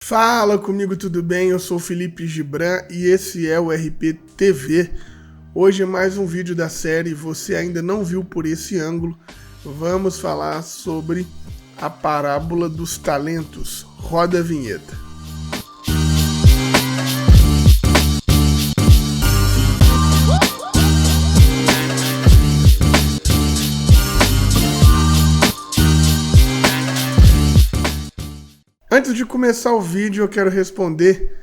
Fala comigo, tudo bem? Eu sou o Felipe Gibran e esse é o RP TV. Hoje é mais um vídeo da série Você Ainda Não Viu Por Esse Ângulo. Vamos falar sobre a parábola dos talentos. Roda a vinheta. Antes de começar o vídeo, eu quero responder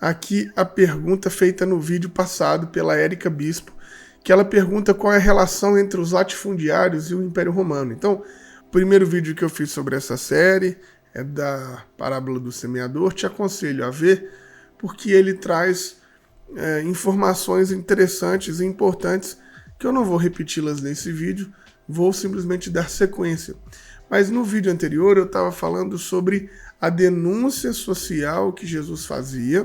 aqui a pergunta feita no vídeo passado pela Érica Bispo, que ela pergunta qual é a relação entre os latifundiários e o Império Romano. Então, o primeiro vídeo que eu fiz sobre essa série é da parábola do semeador. Te aconselho a ver, porque ele traz informações interessantes e importantes que eu não vou repeti-las nesse vídeo, vou simplesmente dar sequência. Mas no vídeo anterior eu estava falando sobre a denúncia social que Jesus fazia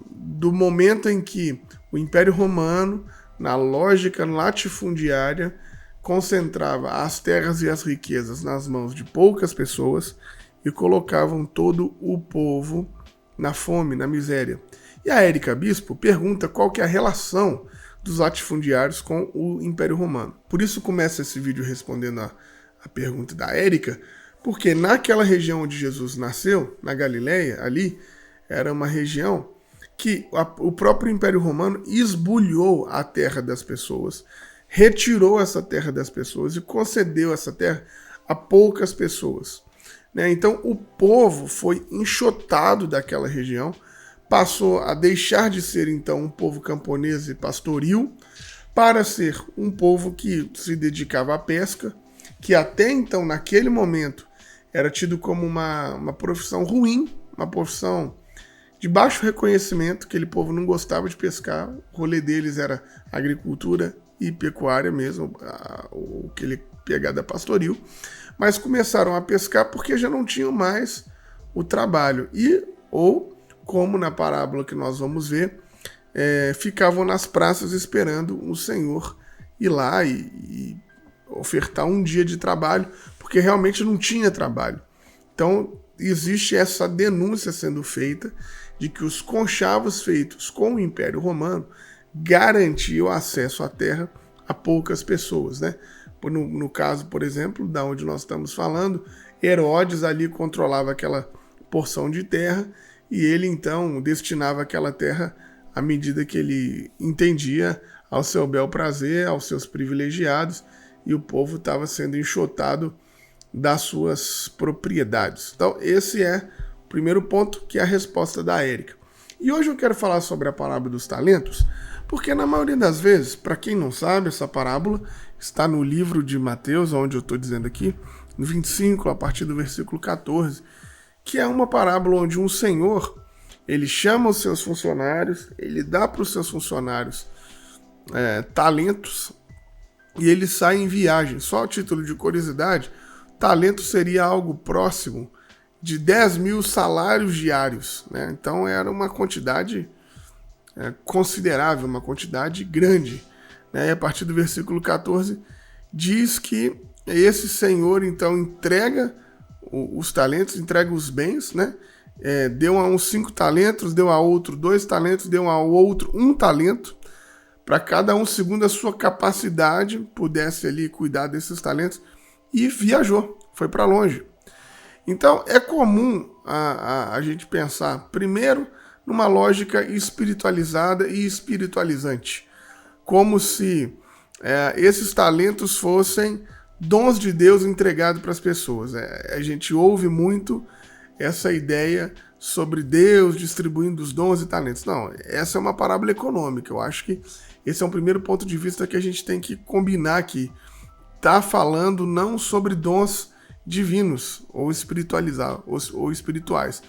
do momento em que o Império Romano, na lógica latifundiária, concentrava as terras e as riquezas nas mãos de poucas pessoas e colocavam todo o povo na fome, na miséria. E a Érica Bispo pergunta qual que é a relação dos latifundiários com o Império Romano. Por isso começa esse vídeo respondendo a pergunta da Érica, porque naquela região onde Jesus nasceu, na Galileia, ali, era uma região que o próprio Império Romano esbulhou a terra das pessoas, retirou essa terra das pessoas e concedeu essa terra a poucas pessoas. Então o povo foi enxotado daquela região, passou a deixar de ser então um povo camponês e pastoril, para ser um povo que se dedicava à pesca, que até então, naquele momento, era tido como uma profissão ruim, uma profissão de baixo reconhecimento, aquele povo não gostava de pescar, o rolê deles era agricultura e pecuária mesmo, aquele pegada pastoril, mas começaram a pescar porque já não tinham mais o trabalho, ou, como na parábola que nós vamos ver, ficavam nas praças esperando o Senhor ir lá e ofertar um dia de trabalho, porque realmente não tinha trabalho. Então, existe essa denúncia sendo feita de que os conchavos feitos com o Império Romano garantiam acesso à terra a poucas pessoas, né? No caso, por exemplo, da onde nós estamos falando, Herodes ali controlava aquela porção de terra e ele então destinava aquela terra à medida que ele entendia ao seu bel prazer, aos seus privilegiados, e o povo estava sendo enxotado das suas propriedades. Então, esse é o primeiro ponto, que é a resposta da Érica. E hoje eu quero falar sobre a parábola dos talentos, porque na maioria das vezes, para quem não sabe, essa parábola está no livro de Mateus, onde eu estou dizendo aqui, no 25, a partir do versículo 14, que é uma parábola onde um senhor, ele chama os seus funcionários, ele dá para os seus funcionários talentos, e ele sai em viagem. Só a título de curiosidade, talento seria algo próximo de 10 mil salários diários, né? Então era uma quantidade considerável, uma quantidade grande, né? E a partir do versículo 14 diz que esse senhor então entrega os talentos, entrega os bens, né? Deu a uns 5 talentos, deu a outro 2 talentos, deu a outro 1 talento, para cada um, segundo a sua capacidade, pudesse ali cuidar desses talentos, e viajou, foi para longe. Então, é comum a gente pensar, primeiro, numa lógica espiritualizada e espiritualizante, como se esses talentos fossem dons de Deus entregados para as pessoas. A gente ouve muito essa ideia sobre Deus distribuindo os dons e talentos. Não, essa é uma parábola econômica. Eu acho que esse é um primeiro ponto de vista que a gente tem que combinar aqui. Está falando não sobre dons divinos ou espirituais.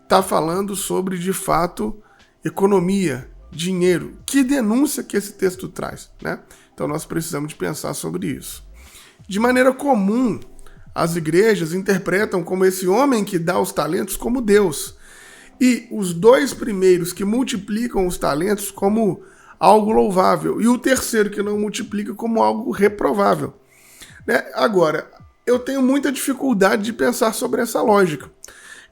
Está falando sobre, de fato, economia, dinheiro. Que denúncia que esse texto traz, né? Então nós precisamos de pensar sobre isso. De maneira comum, as igrejas interpretam como esse homem que dá os talentos como Deus. E os 2 primeiros que multiplicam os talentos como algo louvável. E o terceiro que não multiplica como algo reprovável. Agora, eu tenho muita dificuldade de pensar sobre essa lógica.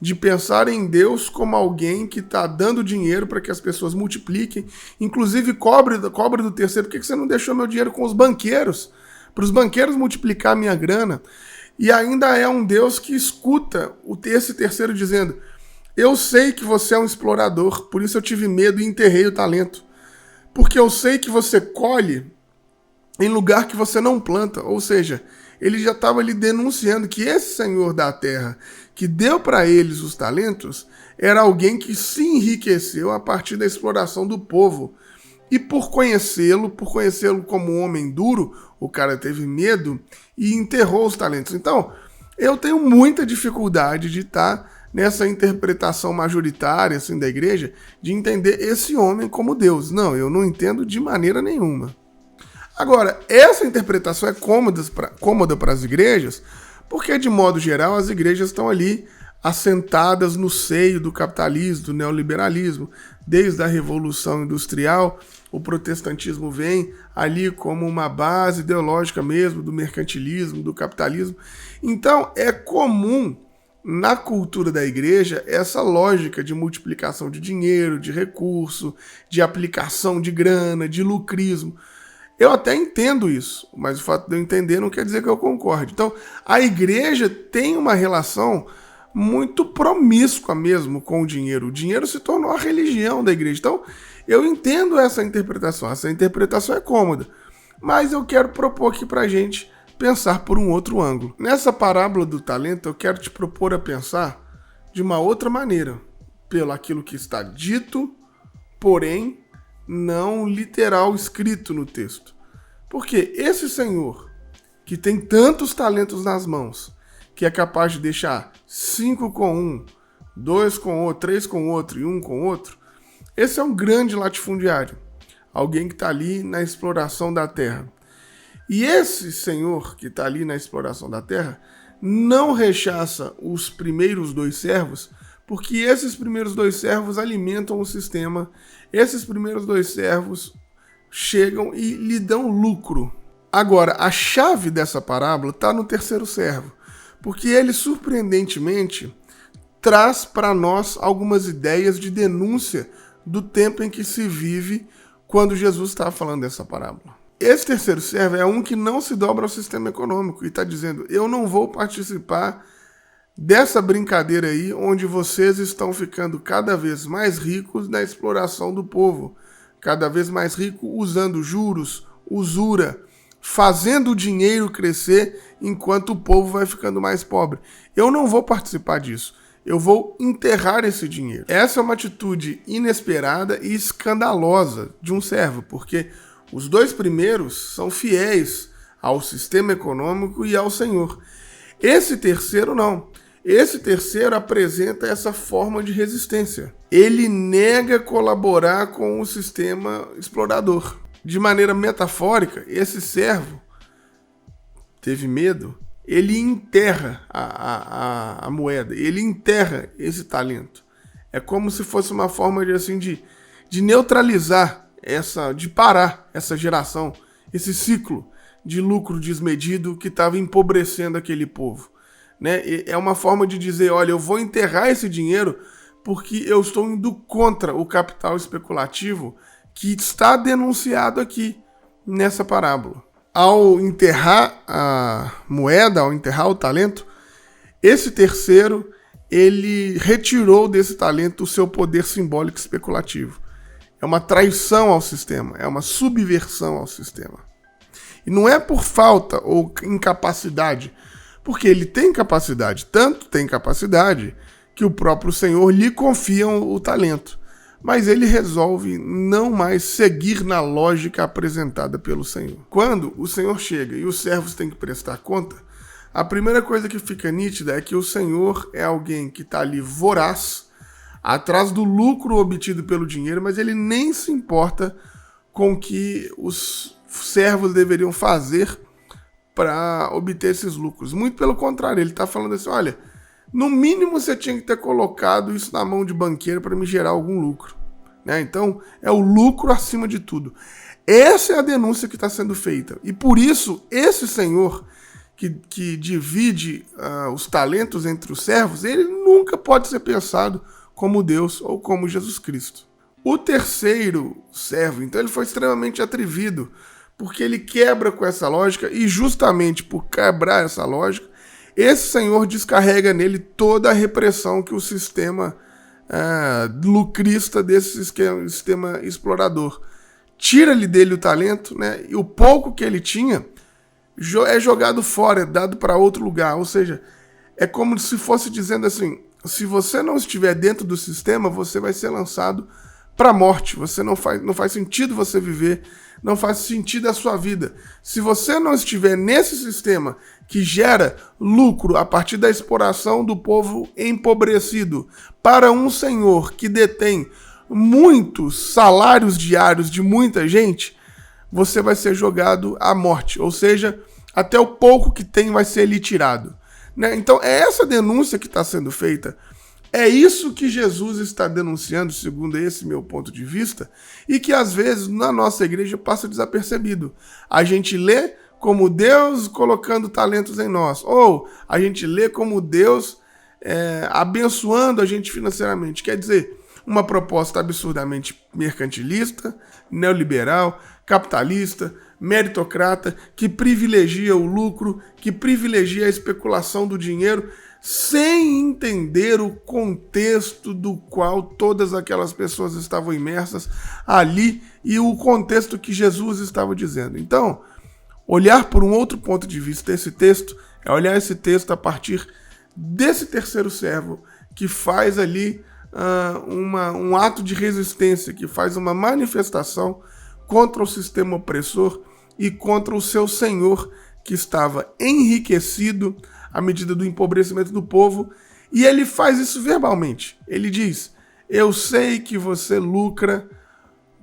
de pensar em Deus como alguém que está dando dinheiro para que as pessoas multipliquem, inclusive cobre do terceiro. Por que você não deixou meu dinheiro com os banqueiros? Para os banqueiros multiplicar a minha grana. E ainda é um Deus que escuta esse terceiro dizendo: eu sei que você é um explorador, por isso eu tive medo e enterrei o talento. Porque eu sei que você colhe em lugar que você não planta. Ou seja, ele já estava ali denunciando que esse senhor da terra, que deu para eles os talentos, era alguém que se enriqueceu a partir da exploração do povo. E por conhecê-lo como um homem duro, o cara teve medo e enterrou os talentos. Então, eu tenho muita dificuldade de estar nessa interpretação majoritária assim, da igreja, de entender esse homem como Deus. Não, eu não entendo de maneira nenhuma. Agora, essa interpretação é cômoda para as igrejas, porque, de modo geral, as igrejas estão ali assentadas no seio do capitalismo, do neoliberalismo. Desde a Revolução Industrial, o protestantismo vem ali como uma base ideológica mesmo do mercantilismo, do capitalismo. Então, é comum na cultura da igreja essa lógica de multiplicação de dinheiro, de recurso, de aplicação de grana, de lucrismo. Eu até entendo isso, mas o fato de eu entender não quer dizer que eu concorde. Então, a igreja tem uma relação muito promíscua mesmo com o dinheiro. O dinheiro se tornou a religião da igreja. Então, eu entendo essa interpretação. Essa interpretação é cômoda. Mas eu quero propor aqui pra gente pensar por um outro ângulo. Nessa parábola do talento, eu quero te propor a pensar de uma outra maneira. Pelo aquilo que está dito, porém não literal escrito no texto. Porque esse senhor, que tem tantos talentos nas mãos, que é capaz de deixar 5 com um, 2 com outro, 3 com outro e 1 com outro, esse é um grande latifundiário. Alguém que está ali na exploração da terra. E esse senhor que está ali na exploração da terra não rechaça os primeiros 2 servos, porque esses primeiros 2 servos alimentam o sistema. Esses primeiros 2 servos chegam e lhe dão lucro. Agora, a chave dessa parábola está no terceiro servo, porque ele, surpreendentemente, traz para nós algumas ideias de denúncia do tempo em que se vive quando Jesus estava falando dessa parábola. Esse terceiro servo é um que não se dobra ao sistema econômico e está dizendo: eu não vou participar dessa brincadeira aí onde vocês estão ficando cada vez mais ricos na exploração do povo, cada vez mais rico usando juros, usura, fazendo o dinheiro crescer enquanto o povo vai ficando mais pobre. Eu não vou participar disso. Eu vou enterrar esse dinheiro. Essa é uma atitude inesperada e escandalosa de um servo, porque os 2 primeiros são fiéis ao sistema econômico e ao Senhor. Esse terceiro não. Esse terceiro apresenta essa forma de resistência. Ele nega colaborar com o sistema explorador. De maneira metafórica, esse servo teve medo, ele enterra a moeda, ele enterra esse talento. É como se fosse uma forma de neutralizar, de parar essa geração, esse ciclo de lucro desmedido que estava empobrecendo aquele povo. Né? É uma forma de dizer: olha, eu vou enterrar esse dinheiro porque eu estou indo contra o capital especulativo que está denunciado aqui nessa parábola. Ao enterrar a moeda, ao enterrar o talento, esse terceiro, ele retirou desse talento o seu poder simbólico especulativo. É uma traição ao sistema, é uma subversão ao sistema. E não é por falta ou incapacidade, porque ele tem capacidade, tanto tem capacidade que o próprio Senhor lhe confia o talento. Mas ele resolve não mais seguir na lógica apresentada pelo Senhor. Quando o Senhor chega e os servos têm que prestar conta, a primeira coisa que fica nítida é que o Senhor é alguém que está ali voraz, atrás do lucro obtido pelo dinheiro, mas ele nem se importa com o que os servos deveriam fazer para obter esses lucros. Muito pelo contrário, ele está falando assim: olha, no mínimo você tinha que ter colocado isso na mão de banqueiro para me gerar algum lucro. Né? Então, é o lucro acima de tudo. Essa é a denúncia que está sendo feita. E por isso, esse senhor, que divide os talentos entre os servos, ele nunca pode ser pensado como Deus ou como Jesus Cristo. O terceiro servo, então, ele foi extremamente atrevido, porque ele quebra com essa lógica, e justamente por quebrar essa lógica, esse senhor descarrega nele toda a repressão que o sistema lucrista desse sistema explorador. Tira-lhe dele o talento, né? E o pouco que ele tinha é jogado fora, é dado para outro lugar. Ou seja, é como se fosse dizendo assim, se você não estiver dentro do sistema, você vai ser lançado para a morte. Não faz sentido você viver, não faz sentido a sua vida. Se você não estiver nesse sistema que gera lucro a partir da exploração do povo empobrecido para um senhor que detém muitos salários diários de muita gente, você vai ser jogado à morte. Ou seja, até o pouco que tem vai ser lhe tirado. Né? Então é essa denúncia que está sendo feita. É isso que Jesus está denunciando, segundo esse meu ponto de vista, e que às vezes na nossa igreja passa desapercebido. A gente lê como Deus colocando talentos em nós, ou a gente lê como Deus abençoando a gente financeiramente. Quer dizer, uma proposta absurdamente mercantilista, neoliberal, capitalista, meritocrata, que privilegia o lucro, que privilegia a especulação do dinheiro, sem entender o contexto do qual todas aquelas pessoas estavam imersas ali e o contexto que Jesus estava dizendo. Então, olhar por um outro ponto de vista esse texto é olhar esse texto a partir desse terceiro servo que faz ali um ato de resistência, que faz uma manifestação contra o sistema opressor e contra o seu senhor, que estava enriquecido à medida do empobrecimento do povo, e ele faz isso verbalmente. Ele diz, eu sei que você lucra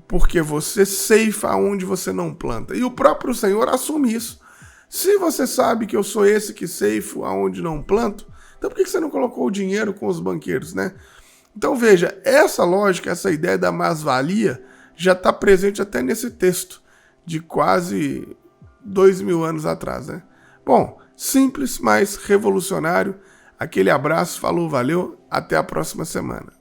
porque você ceifa onde você não planta. E o próprio Senhor assume isso. Se você sabe que eu sou esse que ceifo aonde não planto, então por que você não colocou o dinheiro com os banqueiros, né? Então veja, essa lógica, essa ideia da mais-valia já está presente até nesse texto de quase 2000 anos atrás, né? Bom, simples, mas revolucionário. Aquele abraço, falou, valeu, até a próxima semana.